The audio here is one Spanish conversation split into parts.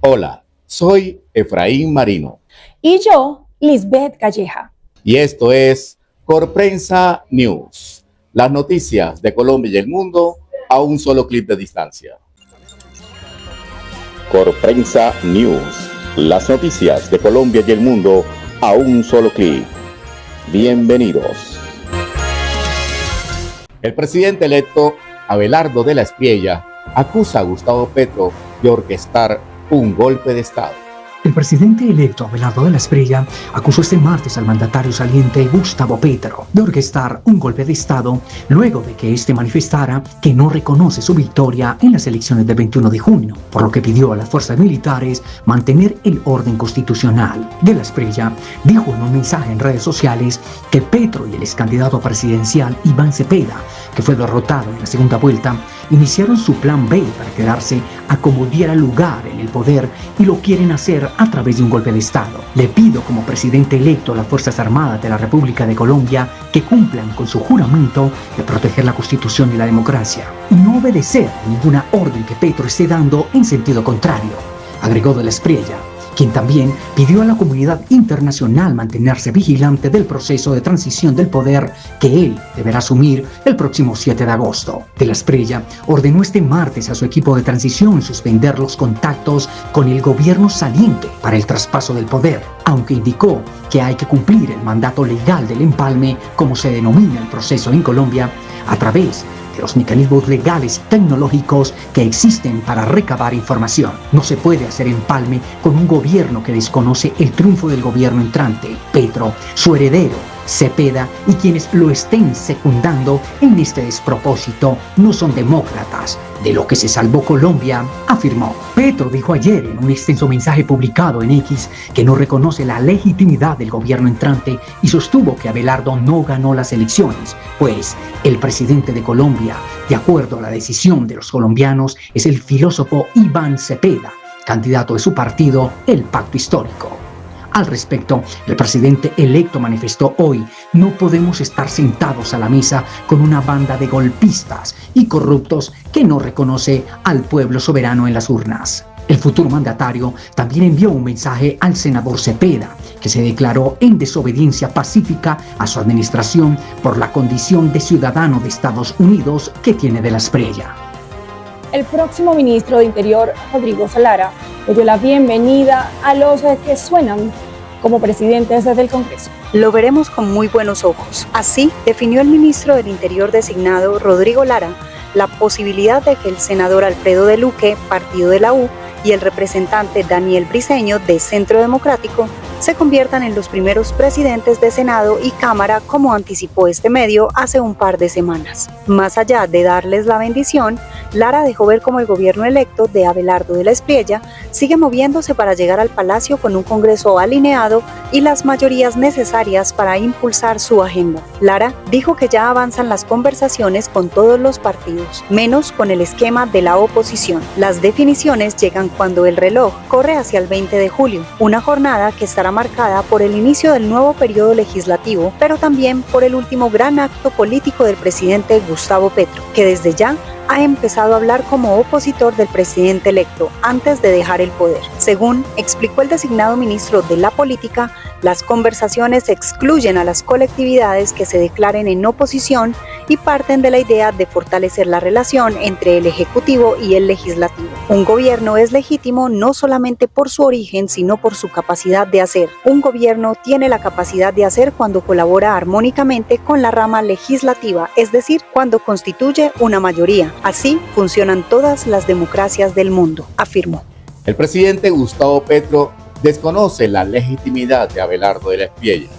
Hola, soy Efraín Marino. Y yo, Lisbeth Calleja. Y esto es Corprensa News, las noticias de Colombia y el mundo a un solo clic de distancia. Corprensa News, las noticias de Colombia y el mundo a un solo clic. Bienvenidos. El presidente electo Abelardo de la Espriella acusa a Gustavo Petro de orquestar un golpe de Estado. El presidente electo Abelardo de la Espriella acusó este martes al mandatario saliente Gustavo Petro de orquestar un golpe de Estado luego de que éste manifestara que no reconoce su victoria en las elecciones del 21 de junio, por lo que pidió a las fuerzas militares mantener el orden constitucional. De la Espriella dijo en un mensaje en redes sociales que Petro y el excandidato presidencial Iván Cepeda, que fue derrotado en la segunda vuelta, iniciaron su plan B para quedarse a como diera lugar en el poder y lo quieren hacer a través de un golpe de Estado. Le pido como presidente electo a las Fuerzas Armadas de la República de Colombia que cumplan con su juramento de proteger la Constitución y la democracia y no obedecer ninguna orden que Petro esté dando en sentido contrario, agregó de la Espriella, quien también pidió a la comunidad internacional mantenerse vigilante del proceso de transición del poder que él deberá asumir el próximo 7 de agosto. De la Espriella ordenó este martes a su equipo de transición suspender los contactos con el gobierno saliente para el traspaso del poder, aunque indicó que hay que cumplir el mandato legal del empalme, como se denomina el proceso en Colombia, a través de los mecanismos legales y tecnológicos que existen para recabar información. No se puede hacer empalme con un gobierno que desconoce el triunfo del gobierno entrante. Petro, su heredero, Cepeda y quienes lo estén secundando en este despropósito no son demócratas. De lo que se salvó Colombia, afirmó. Petro dijo ayer en un extenso mensaje publicado en X que no reconoce la legitimidad del gobierno entrante y sostuvo que Abelardo no ganó las elecciones, pues el presidente de Colombia, de acuerdo a la decisión de los colombianos, es el filósofo Iván Cepeda, candidato de su partido, el Pacto Histórico. Al respecto, el presidente electo manifestó hoy: no podemos estar sentados a la mesa con una banda de golpistas y corruptos que no reconoce al pueblo soberano en las urnas. El futuro mandatario también envió un mensaje al senador Cepeda, que se declaró en desobediencia pacífica a su administración por la condición de ciudadano de Estados Unidos que tiene de la Espriella. El próximo ministro de Interior, Rodrigo Lara, le dio la bienvenida a los que suenan como presidentes desde el Congreso. Lo veremos con muy buenos ojos. Así definió el ministro del Interior designado, Rodrigo Lara, la posibilidad de que el senador Alfredo de Luque, partido de la U, y el representante Daniel Briceño, de Centro Democrático, se conviertan en los primeros presidentes de Senado y Cámara, como anticipó este medio hace un par de semanas. Más allá de darles la bendición, Lara dejó ver cómo el gobierno electo de Abelardo de la Espriella sigue moviéndose para llegar al Palacio con un Congreso alineado y las mayorías necesarias para impulsar su agenda. Lara dijo que ya avanzan las conversaciones con todos los partidos, menos con el esquema de la oposición. Las definiciones llegan cuando el reloj corre hacia el 20 de julio, una jornada que estará marcada por el inicio del nuevo periodo legislativo, pero también por el último gran acto político del presidente Gustavo Petro, que desde ya ha empezado a hablar como opositor del presidente electo antes de dejar el poder. Según explicó el designado ministro de la Política, las conversaciones excluyen a las colectividades que se declaren en oposición y parten de la idea de fortalecer la relación entre el Ejecutivo y el Legislativo. Un gobierno es legítimo no solamente por su origen, sino por su capacidad de hacer. Un gobierno tiene la capacidad de hacer cuando colabora armónicamente con la rama legislativa, es decir, cuando constituye una mayoría. Así funcionan todas las democracias del mundo, afirmó. El presidente Gustavo Petro desconoce la legitimidad de Abelardo de la Espriella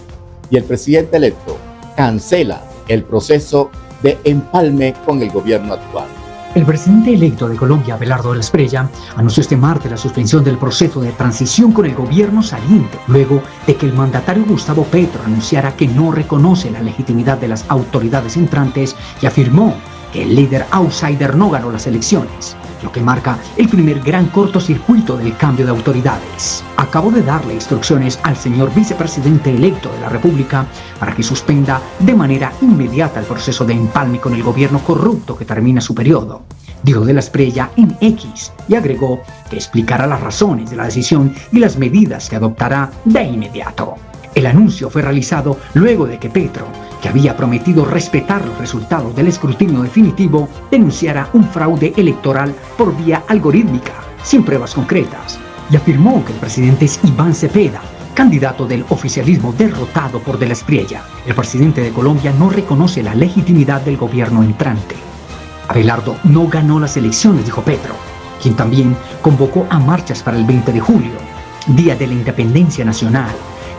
y el presidente electo cancela el proceso de empalme con el gobierno actual. El presidente electo de Colombia, Abelardo de la Espriella, anunció este martes la suspensión del proceso de transición con el gobierno saliente, luego de que el mandatario Gustavo Petro anunciara que no reconoce la legitimidad de las autoridades entrantes y afirmó que el líder outsider no ganó las elecciones, lo que marca el primer gran cortocircuito del cambio de autoridades. Acabo de darle instrucciones al señor vicepresidente electo de la República para que suspenda de manera inmediata el proceso de empalme con el gobierno corrupto que termina su periodo. dijo de la Espriella en X, y agregó que explicará las razones de la decisión y las medidas que adoptará de inmediato. El anuncio fue realizado luego de que Petro, que había prometido respetar los resultados del escrutinio definitivo, denunciara un fraude electoral por vía algorítmica, sin pruebas concretas, y afirmó que el presidente es Iván Cepeda, candidato del oficialismo derrotado por de la Espriella. El presidente de Colombia no reconoce la legitimidad del gobierno entrante. Abelardo no ganó las elecciones, dijo Petro, quien también convocó a marchas para el 20 de julio, Día de la Independencia Nacional,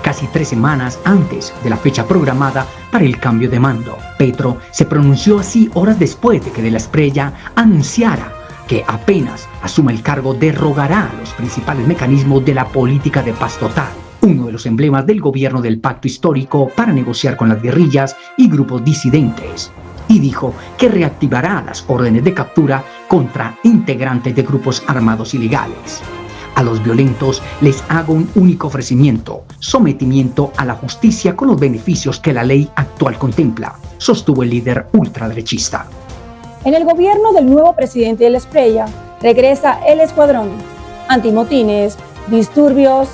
casi 3 semanas antes de la fecha programada para el cambio de mando. Petro se pronunció así horas después de que de la Espriella anunciara que apenas asuma el cargo derrogará los principales mecanismos de la política de paz total, uno de los emblemas del gobierno del pacto histórico para negociar con las guerrillas y grupos disidentes, y dijo que reactivará las órdenes de captura contra integrantes de grupos armados ilegales. A los violentos les hago un único ofrecimiento: sometimiento a la justicia con los beneficios que la ley actual contempla, sostuvo el líder ultraderechista. En el gobierno del nuevo presidente de la Espriella regresa el escuadrón antimotines, disturbios,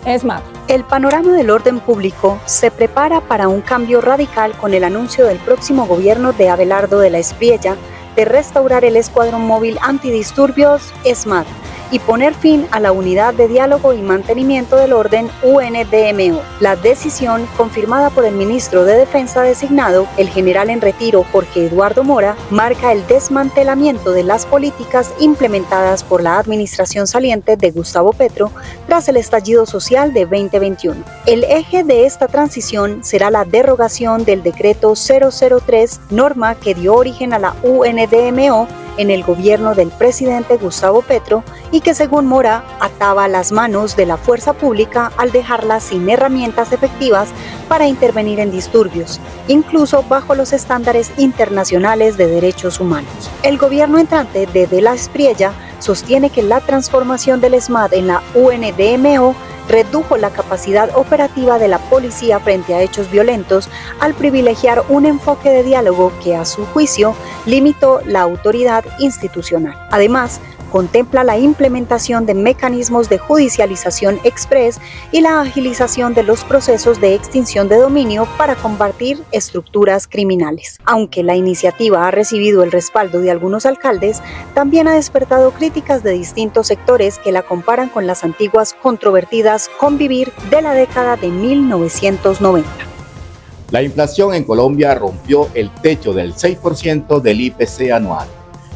ESMAD. El panorama del orden público se prepara para un cambio radical con el anuncio del próximo gobierno de Abelardo de la Espriella de restaurar el escuadrón móvil antidisturbios ESMAD y poner fin a la Unidad de Diálogo y Mantenimiento del Orden UNDMO. La decisión, confirmada por el ministro de Defensa designado, el general en retiro Jorge Eduardo Mora, marca el desmantelamiento de las políticas implementadas por la administración saliente de Gustavo Petro tras el estallido social de 2021. El eje de esta transición será la derogación del decreto 003, norma que dio origen a la UNDMO en el gobierno del presidente Gustavo Petro y que, según Mora, ataba las manos de la fuerza pública al dejarla sin herramientas efectivas para intervenir en disturbios, incluso bajo los estándares internacionales de derechos humanos. El gobierno entrante de la Espriella sostiene que la transformación del ESMAD en la UNDMO redujo la capacidad operativa de la policía frente a hechos violentos al privilegiar un enfoque de diálogo que, a su juicio, limitó la autoridad institucional. Además, contempla la implementación de mecanismos de judicialización express y la agilización de los procesos de extinción de dominio para combatir estructuras criminales. Aunque la iniciativa ha recibido el respaldo de algunos alcaldes, también ha despertado críticas de distintos sectores que la comparan con las antiguas controvertidas Convivir de la década de 1990. La inflación en Colombia rompió el techo del 6% del IPC anual.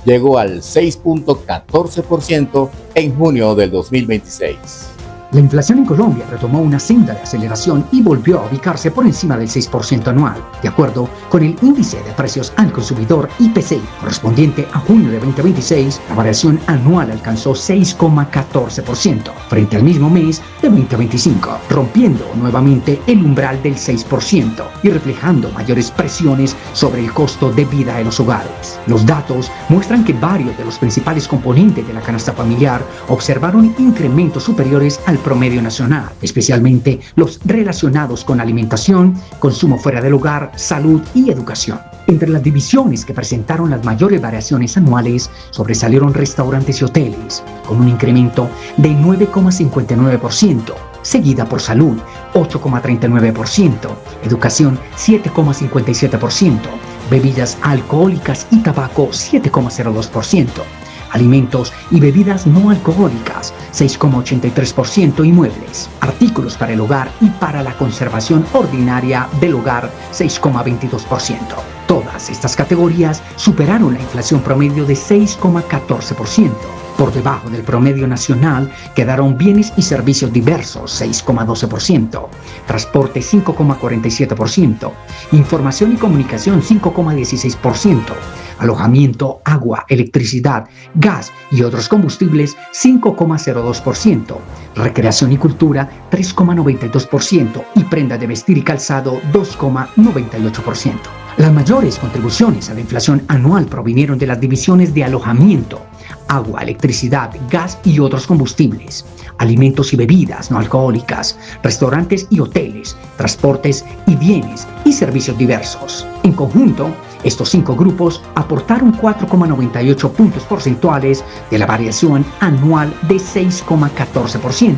Llegó al 6.14% en junio del 2026. La inflación en Colombia retomó una senda de aceleración y volvió a ubicarse por encima del 6% anual, de acuerdo con el índice de precios al consumidor IPC, correspondiente a junio de 2026. La variación anual alcanzó 6,14% frente al mismo mes de 2025, rompiendo nuevamente el umbral del 6% y reflejando mayores presiones sobre el costo de vida de los hogares. Los datos muestran que varios de los principales componentes de la canasta familiar observaron incrementos superiores al promedio nacional, especialmente los relacionados con alimentación, consumo fuera del hogar, salud y educación. Entre las divisiones que presentaron las mayores variaciones anuales sobresalieron restaurantes y hoteles, con un incremento de 9,59%, seguida por salud, 8,39%, educación, 7,57%, bebidas alcohólicas y tabaco, 7,02%, alimentos y bebidas no alcohólicas, 6,83%, y muebles, artículos para el hogar y para la conservación ordinaria del hogar, 6,22%. Todas estas categorías superaron la inflación promedio de 6,14%. Por debajo del promedio nacional quedaron bienes y servicios diversos, 6,12%, transporte, 5,47%, información y comunicación, 5,16%, alojamiento, agua, electricidad, gas y otros combustibles, 5,02%, recreación y cultura, 3,92%, y prenda de vestir y calzado, 2,98%. Las mayores contribuciones a la inflación anual provinieron de las divisiones de alojamiento, agua, electricidad, gas y otros combustibles, alimentos y bebidas no alcohólicas, restaurantes y hoteles, transportes y bienes y servicios diversos. En conjunto, Estos 5 grupos aportaron 4,98 puntos porcentuales de la variación anual de 6,14%,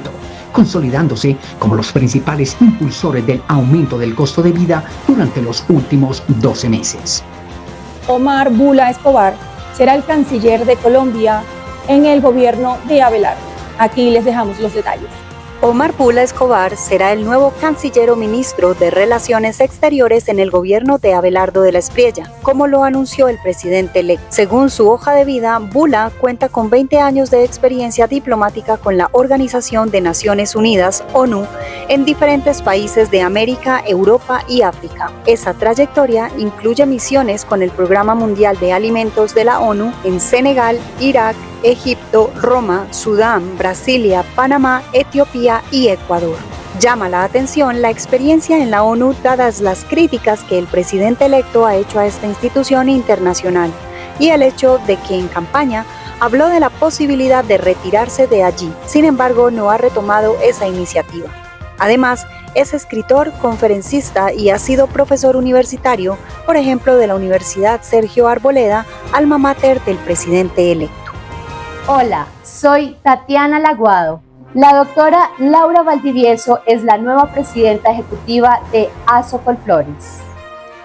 consolidándose como los principales impulsores del aumento del costo de vida durante los últimos 12 meses. Omar Bula Escobar será el canciller de Colombia en el gobierno de Abelardo. Aquí les dejamos los detalles. Omar Bula Escobar será el nuevo canciller o ministro de Relaciones Exteriores en el gobierno de Abelardo de la Espriella, como lo anunció el presidente electo. Según su hoja de vida, Bula cuenta con 20 años de experiencia diplomática con la Organización de Naciones Unidas, ONU, en diferentes países de América, Europa y África. Esa trayectoria incluye misiones con el Programa Mundial de Alimentos de la ONU en Senegal, Irak, Egipto, Roma, Sudán, Brasilia, Panamá, Etiopía y Ecuador. Llama la atención la experiencia en la ONU dadas las críticas que el presidente electo ha hecho a esta institución internacional y el hecho de que en campaña habló de la posibilidad de retirarse de allí. Sin embargo, no ha retomado esa iniciativa. Además, es escritor, conferencista y ha sido profesor universitario, por ejemplo, de la Universidad Sergio Arboleda, alma mater del presidente electo. Hola, soy Tatiana Laguado. La doctora Laura Valdivieso es la nueva presidenta ejecutiva de Azocolflores.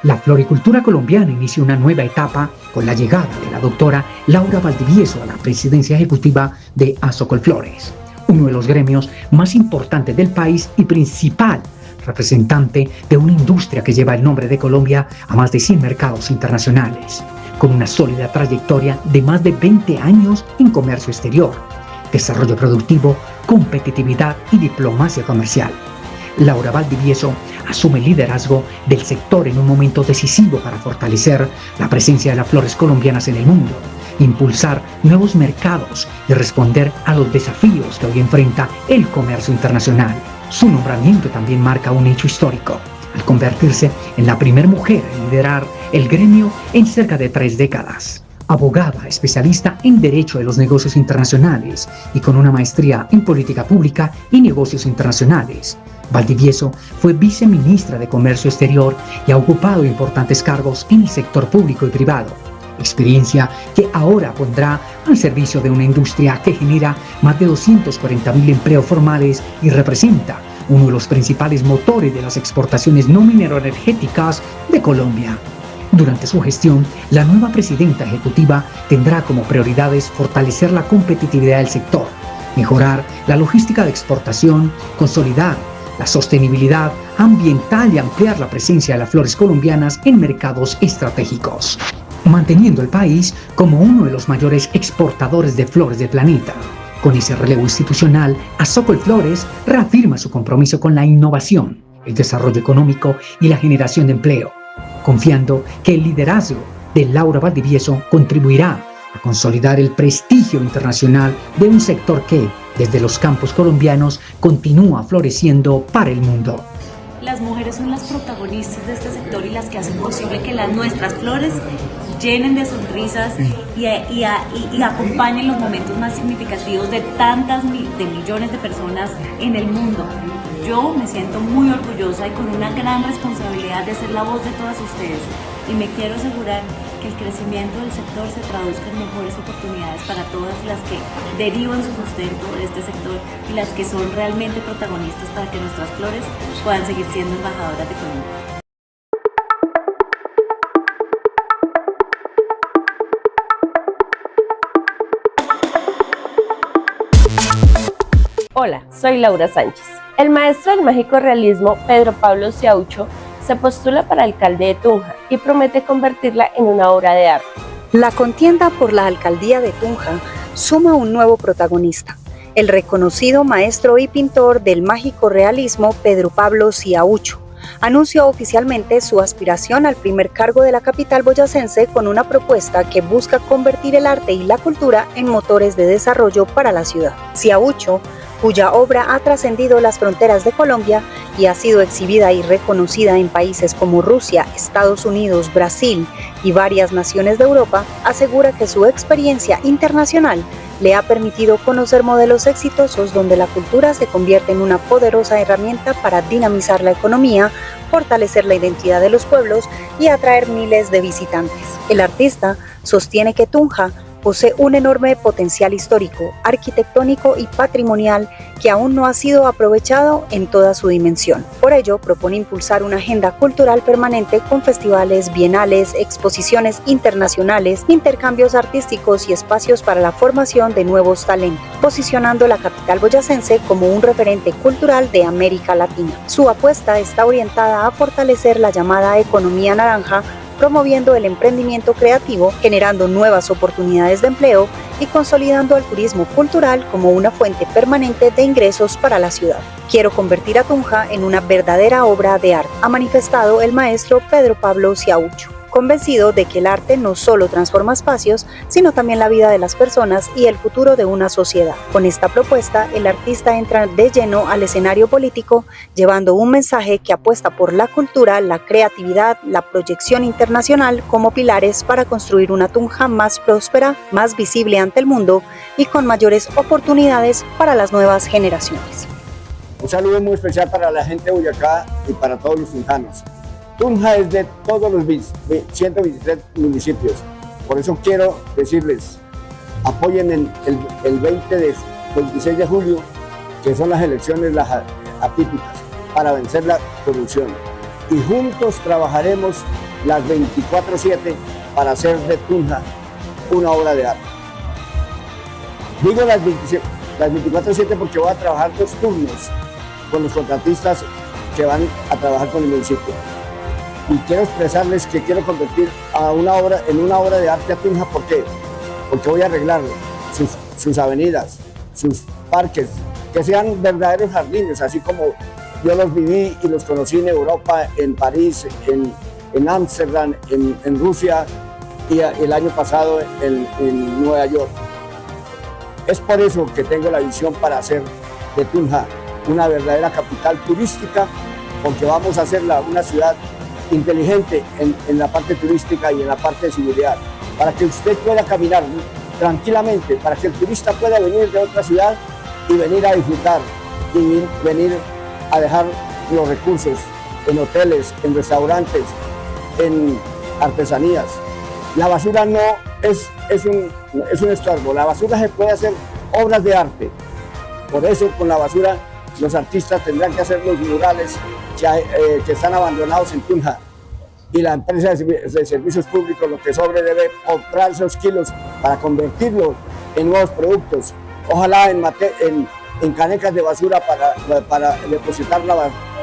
La floricultura colombiana inicia una nueva etapa con la llegada de la doctora Laura Valdivieso a la presidencia ejecutiva de Azocolflores, uno de los gremios más importantes del país y principal representante de una industria que lleva el nombre de Colombia a más de 100 mercados internacionales, con una sólida trayectoria de más de 20 años en comercio exterior, desarrollo productivo, competitividad y diplomacia comercial. Laura Valdivieso asume el liderazgo del sector en un momento decisivo para fortalecer la presencia de las flores colombianas en el mundo, impulsar nuevos mercados y responder a los desafíos que hoy enfrenta el comercio internacional. Su nombramiento también marca un hecho histórico, al convertirse en la primera mujer en liderar el gremio en cerca de 3 décadas. Abogada especialista en Derecho de los Negocios Internacionales y con una maestría en Política Pública y Negocios Internacionales, Valdivieso fue viceministra de Comercio Exterior y ha ocupado importantes cargos en el sector público y privado, experiencia que ahora pondrá al servicio de una industria que genera más de 240.000 empleos formales y representa uno de los principales motores de las exportaciones no mineroenergéticas de Colombia. Durante su gestión, la nueva presidenta ejecutiva tendrá como prioridades fortalecer la competitividad del sector, mejorar la logística de exportación, consolidar la sostenibilidad ambiental y ampliar la presencia de las flores colombianas en mercados estratégicos, manteniendo el país como uno de los mayores exportadores de flores del planeta. Con ese relevo institucional, Azocolflores reafirma su compromiso con la innovación, el desarrollo económico y la generación de empleo, confiando que el liderazgo de Laura Valdivieso contribuirá a consolidar el prestigio internacional de un sector que, desde los campos colombianos, continúa floreciendo para el mundo. Las mujeres son las protagonistas de este sector y las que hacen posible que nuestras flores llenen de sonrisas y acompañen los momentos más significativos de de millones de personas en el mundo. Yo me siento muy orgullosa y con una gran responsabilidad de ser la voz de todas ustedes y me quiero asegurar que el crecimiento del sector se traduzca en mejores oportunidades para todas las que derivan su sustento de este sector y las que son realmente protagonistas para que nuestras flores puedan seguir siendo embajadoras de Colombia. Hola, soy Laura Sánchez. El maestro del mágico realismo, Pedro Pablo Siaucho, se postula para alcalde de Tunja y promete convertirla en una obra de arte. La contienda por la alcaldía de Tunja suma un nuevo protagonista, el reconocido maestro y pintor del mágico realismo Pedro Pablo Siaucho. Anunció oficialmente su aspiración al primer cargo de la capital boyacense con una propuesta que busca convertir el arte y la cultura en motores de desarrollo para la ciudad. Siaucho, cuya obra ha trascendido las fronteras de Colombia y ha sido exhibida y reconocida en países como Rusia, Estados Unidos, Brasil y varias naciones de Europa, asegura que su experiencia internacional le ha permitido conocer modelos exitosos donde la cultura se convierte en una poderosa herramienta para dinamizar la economía, fortalecer la identidad de los pueblos y atraer miles de visitantes. El artista sostiene que Tunja posee un enorme potencial histórico, arquitectónico y patrimonial que aún no ha sido aprovechado en toda su dimensión. Por ello, propone impulsar una agenda cultural permanente con festivales, bienales, exposiciones internacionales, intercambios artísticos y espacios para la formación de nuevos talentos, posicionando la capital boyacense como un referente cultural de América Latina. Su apuesta está orientada a fortalecer la llamada economía naranja, promoviendo el emprendimiento creativo, generando nuevas oportunidades de empleo y consolidando el turismo cultural como una fuente permanente de ingresos para la ciudad. Quiero convertir a Tunja en una verdadera obra de arte, ha manifestado el maestro Pedro Pablo Ciaucho, convencido de que el arte no solo transforma espacios, sino también la vida de las personas y el futuro de una sociedad. Con esta propuesta, el artista entra de lleno al escenario político, llevando un mensaje que apuesta por la cultura, la creatividad, la proyección internacional como pilares para construir una Tunja más próspera, más visible ante el mundo y con mayores oportunidades para las nuevas generaciones. Un saludo muy especial para la gente de Boyacá y para todos los tunjanos. Tunja es de todos los 123 municipios, por eso quiero decirles, apoyen el 26 de julio, que son las elecciones atípicas, para vencer la corrupción. Y juntos trabajaremos las 24/7 para hacer de Tunja una obra de arte. Digo las 24/7 porque voy a trabajar 2 turnos con los contratistas que van a trabajar con el municipio. Y quiero expresarles que quiero convertir en una obra de arte a Tunja. ¿Por qué? Porque voy a arreglar sus avenidas, sus parques, que sean verdaderos jardines, así como yo los viví y los conocí en Europa, en París, en Ámsterdam, en Rusia y el año pasado en Nueva York. Es por eso que tengo la visión para hacer de Tunja una verdadera capital turística, porque vamos a hacerla una ciudad inteligente en la parte turística y en la parte de seguridad, para que usted pueda caminar tranquilamente, para que el turista pueda venir de otra ciudad y venir a disfrutar y venir a dejar los recursos en hoteles, en restaurantes, en artesanías. La basura no es un estorbo, la basura se puede hacer obras de arte. Por eso con la basura los artistas tendrán que hacer los murales que están abandonados en Tunja, y la empresa de servicios públicos lo que sobre debe comprar esos kilos para convertirlos en nuevos productos, ojalá en canecas de basura para depositar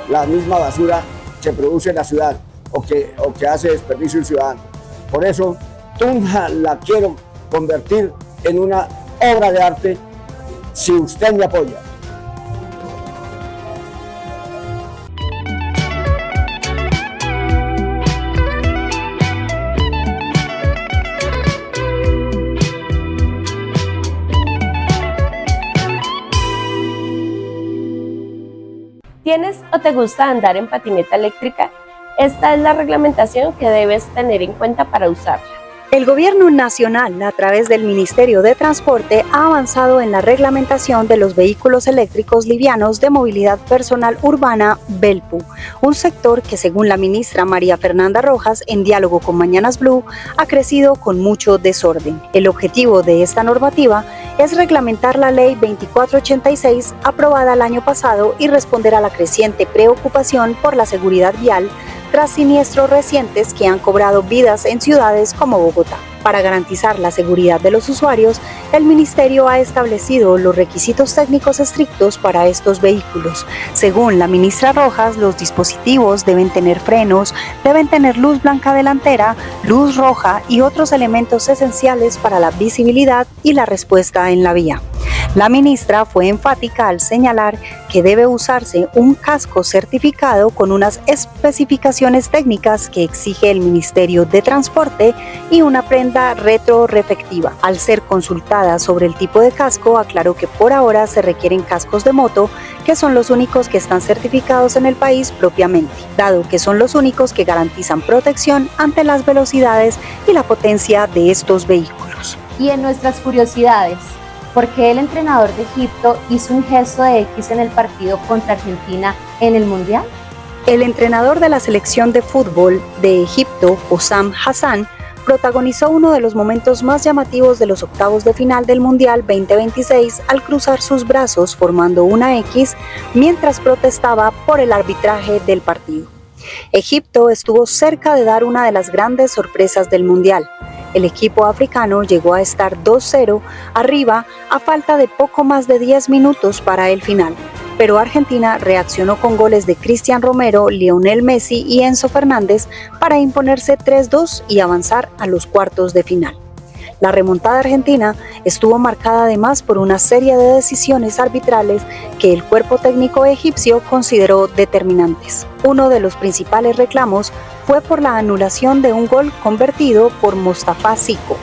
la misma basura que produce la ciudad o que hace desperdicio el ciudadano. Por eso Tunja la quiero convertir en una obra de arte si usted me apoya. ¿Tienes o te gusta andar en patineta eléctrica? Esta es la reglamentación que debes tener en cuenta para usarla. El Gobierno Nacional, a través del Ministerio de Transporte, ha avanzado en la reglamentación de los vehículos eléctricos livianos de movilidad personal urbana, VELPU, un sector que, según la ministra María Fernanda Rojas, en diálogo con Mañanas Blue, ha crecido con mucho desorden. El objetivo de esta normativa es reglamentar la Ley 2486, aprobada el año pasado, y responder a la creciente preocupación por la seguridad vial tras siniestros recientes que han cobrado vidas en ciudades como Bogotá. Para garantizar la seguridad de los usuarios, el Ministerio ha establecido los requisitos técnicos estrictos para estos vehículos. Según la ministra Rojas, los dispositivos deben tener frenos, deben tener luz blanca delantera, luz roja y otros elementos esenciales para la visibilidad y la respuesta en la vía. La ministra fue enfática al señalar que debe usarse un casco certificado con unas especificaciones técnicas que exige el Ministerio de Transporte y una prenda retroreflectiva. Al ser consultada sobre el tipo de casco, aclaró que por ahora se requieren cascos de moto, que son los únicos que están certificados en el país propiamente, dado que son los únicos que garantizan protección ante las velocidades y la potencia de estos vehículos. Y en nuestras curiosidades, ¿por qué el entrenador de Egipto hizo un gesto de X en el partido contra Argentina en el Mundial? El entrenador de la selección de fútbol de Egipto, Hossam Hassan, protagonizó uno de los momentos más llamativos de los octavos de final del Mundial 2026 al cruzar sus brazos formando una X mientras protestaba por el arbitraje del partido. Egipto estuvo cerca de dar una de las grandes sorpresas del Mundial. El equipo africano llegó a estar 2-0 arriba a falta de poco más de 10 minutos para el final. Pero Argentina reaccionó con goles de Cristian Romero, Lionel Messi y Enzo Fernández para imponerse 3-2 y avanzar a los cuartos de final. La remontada argentina estuvo marcada además por una serie de decisiones arbitrales que el cuerpo técnico egipcio consideró determinantes. Uno de los principales reclamos fue por la anulación de un gol convertido por Mostafa Siko.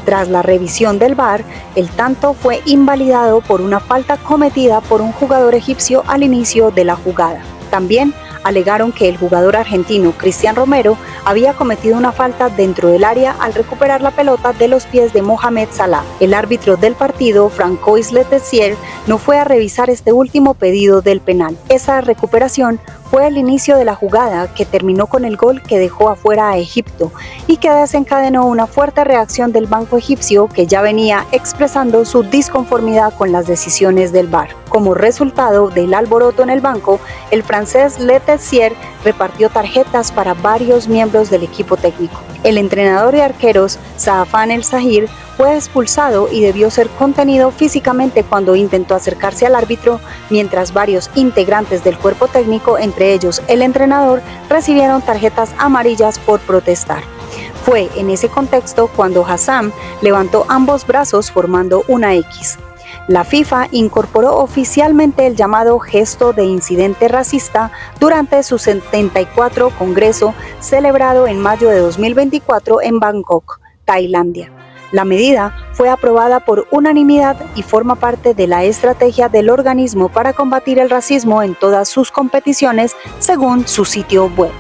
Tras la revisión del VAR, el tanto fue invalidado por una falta cometida por un jugador egipcio al inicio de la jugada. También alegaron que el jugador argentino Cristian Romero había cometido una falta dentro del área al recuperar la pelota de los pies de Mohamed Salah. El árbitro del partido, Francois Letessier, no fue a revisar este último pedido del penal. Esa recuperación fue el inicio de la jugada que terminó con el gol que dejó afuera a Egipto y que desencadenó una fuerte reacción del banco egipcio que ya venía expresando su disconformidad con las decisiones del VAR. Como resultado del alboroto en el banco, el francés Letessier repartió tarjetas para varios miembros del equipo técnico. El entrenador de arqueros, Saafan El Zahir, fue expulsado y debió ser contenido físicamente cuando intentó acercarse al árbitro, mientras varios integrantes del cuerpo técnico, entre ellos el entrenador, recibieron tarjetas amarillas por protestar. Fue en ese contexto cuando Hassan levantó ambos brazos formando una X. La FIFA incorporó oficialmente el llamado gesto de incidente racista durante su 74 Congreso celebrado en mayo de 2024 en Bangkok, Tailandia. La medida fue aprobada por unanimidad y forma parte de la estrategia del organismo para combatir el racismo en todas sus competiciones, según su sitio web.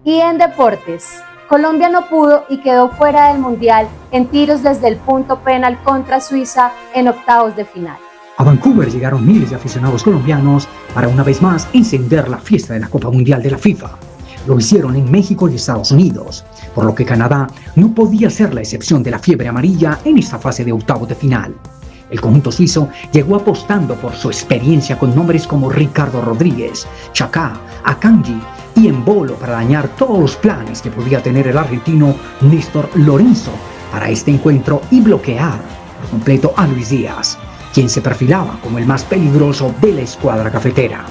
Y en deportes, Colombia no pudo y quedó fuera del Mundial en tiros desde el punto penal contra Suiza en octavos de final. A Vancouver llegaron miles de aficionados colombianos para una vez más encender la fiesta de la Copa Mundial de la FIFA. Lo hicieron en México y Estados Unidos, por lo que Canadá no podía ser la excepción de la fiebre amarilla en esta fase de octavos de final. El conjunto suizo llegó apostando por su experiencia con nombres como Ricardo Rodríguez, Chacá, Akanji y Embolo para dañar todos los planes que podía tener el argentino Néstor Lorenzo para este encuentro y bloquear por completo a Luis Díaz, quien se perfilaba como el más peligroso de la escuadra cafetera.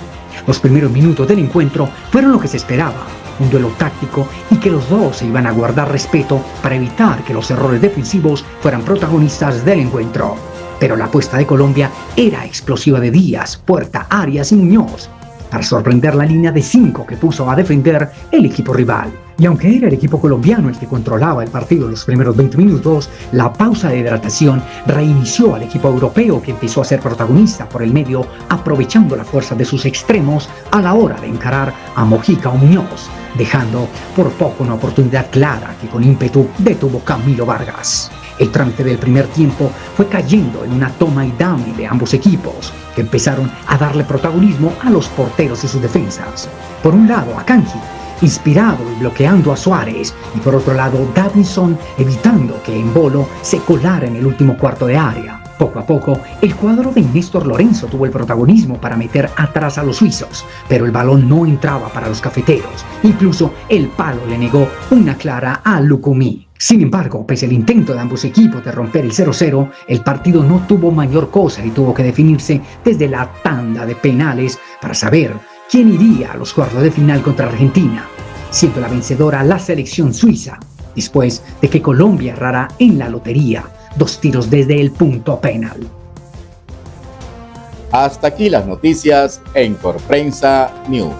Los primeros minutos del encuentro fueron lo que se esperaba, un duelo táctico y que los dos se iban a guardar respeto para evitar que los errores defensivos fueran protagonistas del encuentro. Pero la apuesta de Colombia era explosiva de Díaz, Puerta, Arias y Muñoz, para sorprender la línea de 5 que puso a defender el equipo rival. Y aunque era el equipo colombiano el que controlaba el partido en los primeros 20 minutos, la pausa de hidratación reinició al equipo europeo, que empezó a ser protagonista por el medio, aprovechando la fuerza de sus extremos a la hora de encarar a Mojica o Muñoz, dejando por poco una oportunidad clara que con ímpetu detuvo Camilo Vargas. El trámite del primer tiempo fue cayendo en una toma y dame de ambos equipos, que empezaron a darle protagonismo a los porteros y sus defensas. Por un lado, Akanji, inspirado y bloqueando a Suárez, y por otro lado, Davinson, evitando que Embolo se colara en el último cuarto de área. Poco a poco, el cuadro de Néstor Lorenzo tuvo el protagonismo para meter atrás a los suizos, pero el balón no entraba para los cafeteros. Incluso el palo le negó una clara a Lucumí. Sin embargo, pese al intento de ambos equipos de romper el 0-0, el partido no tuvo mayor cosa y tuvo que definirse desde la tanda de penales para saber quién iría a los cuartos de final contra Argentina, siendo la vencedora la selección suiza, después de que Colombia errara en la lotería 2 tiros desde el punto penal. Hasta aquí las noticias en Corprensa News.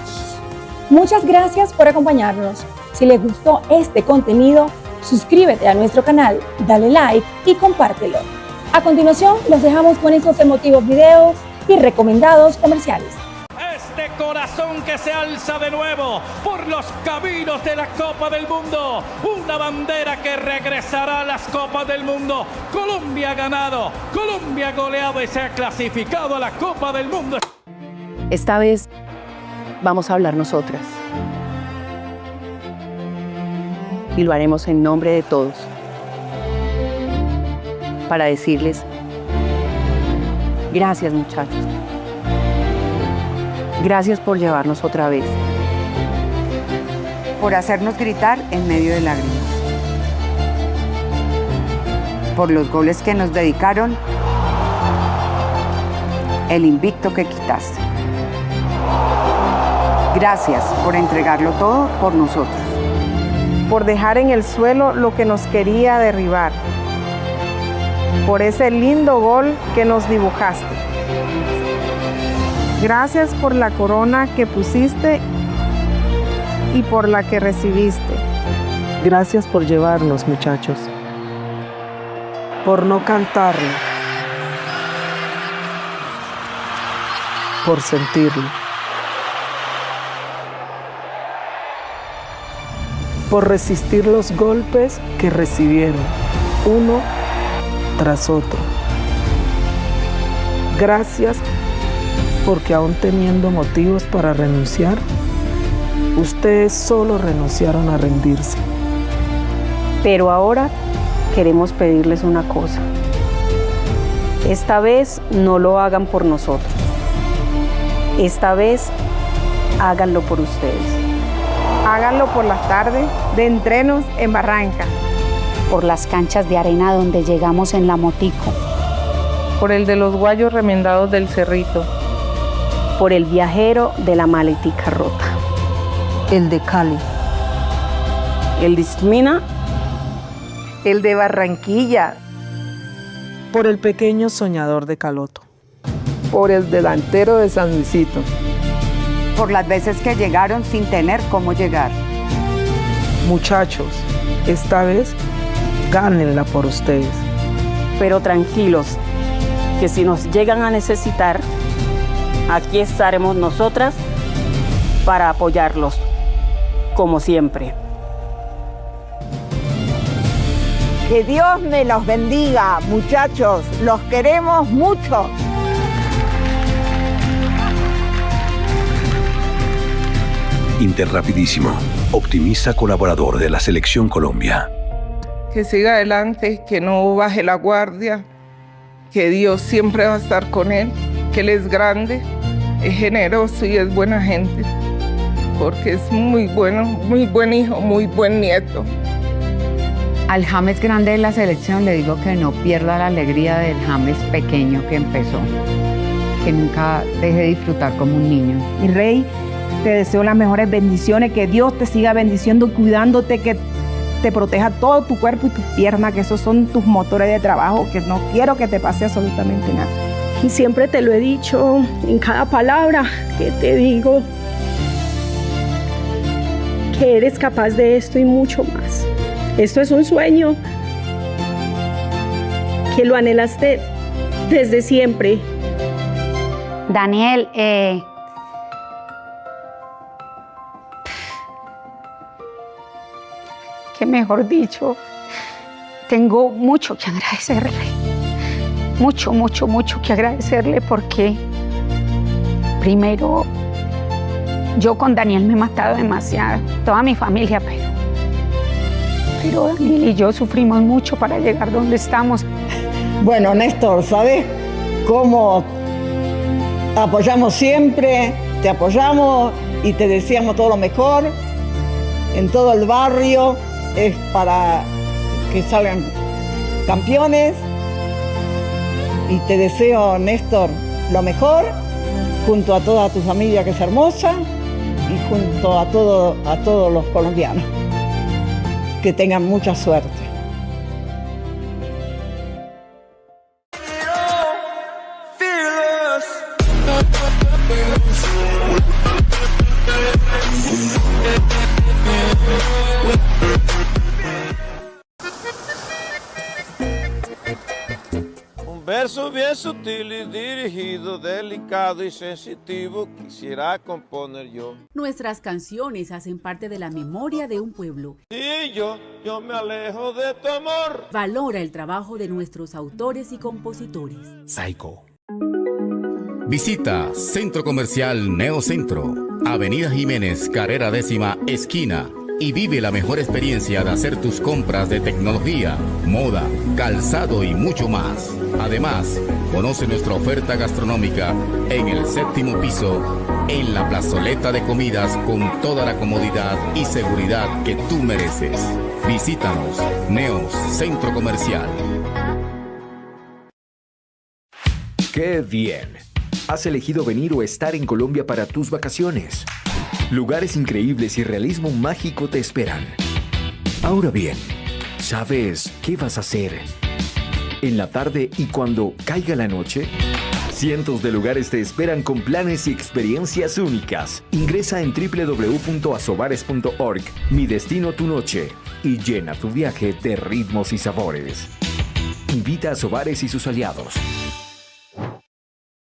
Muchas gracias por acompañarnos. Si les gustó este contenido, suscríbete a nuestro canal, dale like y compártelo. A continuación, los dejamos con estos emotivos videos y recomendados comerciales. este corazón que se alza de nuevo por los caminos de la Copa del Mundo. Una bandera que regresará a las Copas del Mundo. Colombia ha ganado, Colombia ha goleado y se ha clasificado a la Copa del Mundo. Esta vez vamos a hablar nosotras. Y lo haremos en nombre de todos. Para decirles, gracias muchachos. Gracias por llevarnos otra vez. Por hacernos gritar en medio de lágrimas. Por los goles que nos dedicaron, el invicto que quitaste. Gracias por entregarlo todo por nosotros. Por dejar en el suelo lo que nos quería derribar. Por ese lindo gol que nos dibujaste. Gracias por la corona que pusiste y por la que recibiste. Gracias por llevarnos, muchachos. Por no cantarlo. Por sentirlo. Por resistir los golpes que recibieron, uno tras otro. Gracias porque aún teniendo motivos para renunciar, ustedes solo renunciaron a rendirse. Pero ahora queremos pedirles una cosa. Esta vez no lo hagan por nosotros. Esta vez háganlo por ustedes. Háganlo por las tardes de entrenos en Barranca. Por las canchas de arena donde llegamos en la motico. Por el de los guayos remendados del Cerrito. Por el viajero de la maletica rota. El de Cali. El de Ismina. El de Barranquilla. Por el pequeño soñador de Caloto. Por el delantero de San Luisito. Por las veces que llegaron sin tener cómo llegar. Muchachos, esta vez gánenla por ustedes. Pero tranquilos, que si nos llegan a necesitar, aquí estaremos nosotras para apoyarlos, como siempre. Que Dios me los bendiga, muchachos. Los queremos mucho. Interrapidísimo, optimista colaborador de la Selección Colombia. Que siga adelante, que no baje la guardia, que Dios siempre va a estar con él, que él es grande, es generoso y es buena gente, porque es muy bueno, muy buen hijo, muy buen nieto. Al James grande de la selección le digo que no pierda la alegría del James pequeño que empezó, que nunca deje de disfrutar como un niño. Mi rey, te deseo las mejores bendiciones, que Dios te siga bendiciendo, cuidándote, que te proteja todo tu cuerpo y tus piernas, que esos son tus motores de trabajo, que no quiero que te pase absolutamente nada. Y siempre te lo he dicho en cada palabra que te digo, que eres capaz de esto y mucho más. Esto es un sueño que lo anhelaste desde siempre. Daniel, que mejor dicho, tengo mucho que agradecerle. Mucho, mucho, mucho que agradecerle porque primero yo con Daniel me he matado demasiado, toda mi familia, pero Daniel y yo sufrimos mucho para llegar donde estamos. Bueno, Néstor, ¿sabes cómo apoyamos siempre? Te apoyamos y te deseamos todo lo mejor. En todo el barrio es para que salgan campeones. Y te deseo, Néstor, lo mejor, junto a toda tu familia que es hermosa y junto a todos los colombianos. Que tengan mucha suerte. verso bien sutil y dirigido, delicado y sensitivo, quisiera componer yo. Nuestras canciones hacen parte de la memoria de un pueblo. Y yo me alejo de tu amor. Valora el trabajo de nuestros autores y compositores. Psycho. Visita Centro Comercial Neocentro, Avenida Jiménez, carrera 10ª, esquina, y vive la mejor experiencia de hacer tus compras de tecnología, moda, calzado y mucho más. Además, conoce nuestra oferta gastronómica en el 7º piso, en la plazoleta de comidas con toda la comodidad y seguridad que tú mereces. Visítanos, Neos Centro Comercial. ¡Qué bien! Has elegido venir o estar en Colombia para tus vacaciones. Lugares increíbles y realismo mágico te esperan. Ahora bien, ¿sabes qué vas a hacer en la tarde y cuando caiga la noche? Cientos de lugares te esperan con planes y experiencias únicas. Ingresa en www.asobares.org, Mi Destino Tu Noche, y llena tu viaje de ritmos y sabores. Invita a Asobares y sus aliados.